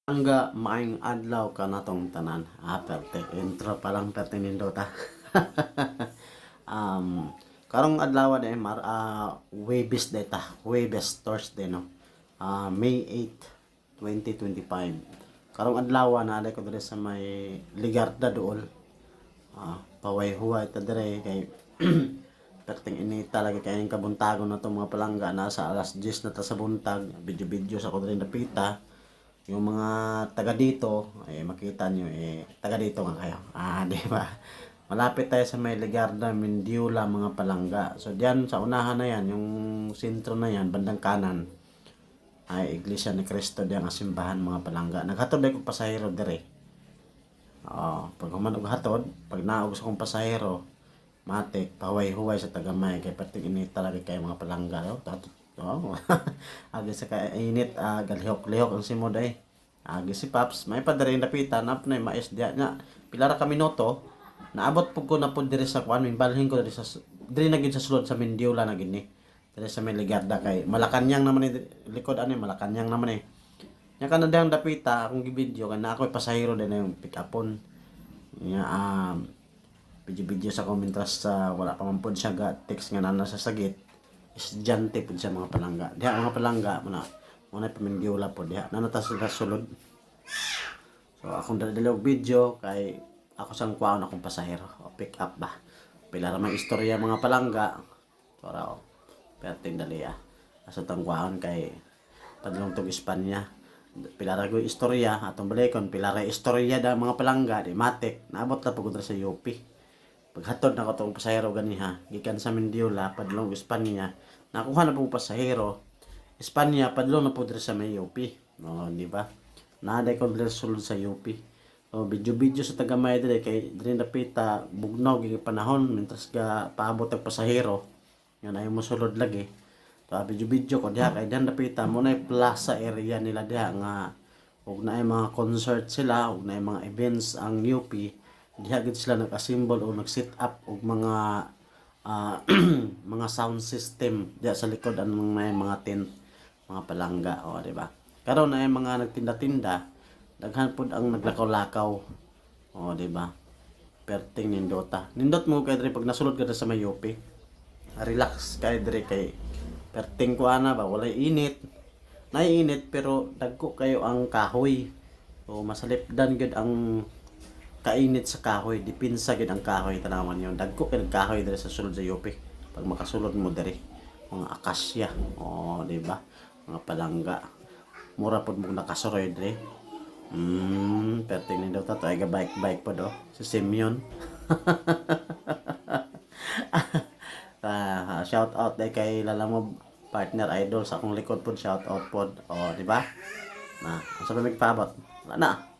Angga maing adlaw ka na tong tanan. Perte intro pa lang perte nindota. um karong adlaw de Webes data, Webes Thursday no. May 8, 2025. Karong adlaw na ko dire sa may Ligarda dool. Paway-huway ta dire kay perting ini talaga kay ang kabuntagon na tong mga palangga nasa alas 10 na ta sa buntag. Video sa ko dire napita. Yung mga taga dito, makita nyo, taga dito nga kayo. Di ba? Malapit tayo sa may Ligarda, Mindiola, mga palangga. So, diyan sa unahan na yan, yung sentro na yan, bandang kanan, ay Iglesia ni Cristo, diyan ang simbahan, mga palangga. Naghatod ay kong pasahero dire. Pag humanog hatod, pag naugos akong pasahero, matik, pahuway-huway sa tagamay, kay pating init talaga kayo mga palangga. Agi sa kainit, galihok-lihok ang simod ay. Agi si Paps, may padaring napitan, nap na mais diya nga. Pilara kami noto, naabot po ko na po dire sa kuan, balhin ko dire na gid sa sulod sa Mindiola na gini. Dire sa may Ligarda kay Malacañang naman likod ani Malacañang naman Nya kana dang dapita akong gibidyo kay na ako pasahero din na yung pick upon. Nya video sa komentras sa wala pa man pod siya ga text nga nana sa sagit. Estudyante po sa mga palangga. Diha mga palangga muna pamindiola po diha. Nanatas sa sulod. So akong dalawang video kay ako sang kuwaon akong pasahero. Pick up ba. Pila ra may istorya mga palangga. Para perting dali Asa tang kuwaon kay padlong tong Espanya. Pila ra go istorya atong balikon pila ra istorya da mga palangga di matik naabot la pagod sa UP. Paghatod na ko itong pasahero ganiha, gikan sa Mindiola, padlong Espanya, nakuha na pong pasahero, Espanya, padlong na po sa may UP. Di ba? Naaday ko dire sulod sa UP. Video sa tagamay dire, kay dire napita, bugnaw, yung panahon, mintras ka paabot ang pasahero, yun ay mo sulod lagi. So, video ko diha, kay diyan napita, muna yung plaza area nila diha, nga, huwag na yung mga concert sila, huwag na yung mga events ang UP, diha gid sila nag-assemble o nag-set up og mga mga sound system diha sa likod anong may mga tent, mga palangga di ba? Karon ay mga nagtinda-tinda, daghan pud ang naglakaw-lakaw. Di ba? Perting nindota. Nindot mo kay diri pag nasulod ka sa may UP. Relax kay diri kay perting ko ana ba walay init. Naiinit pero dagko kayo ang kahoy. Masalipdan gid ang kainit sa kahoy, dipinsa gid ang kahoy tanawan yon. Dagko kay kahoy diri sa sulod sa UP. Pag makasulod mo diri, mga akasya, di ba? Mga palangga. Mura pud mo nakasuroy diri. Perting ni daw tato ay bike po do. Si Simeon. Shout out day kay Lalamove partner idol sa akong likod pud, shout out pod. Di ba? Asa ba magpaabot? Wala na.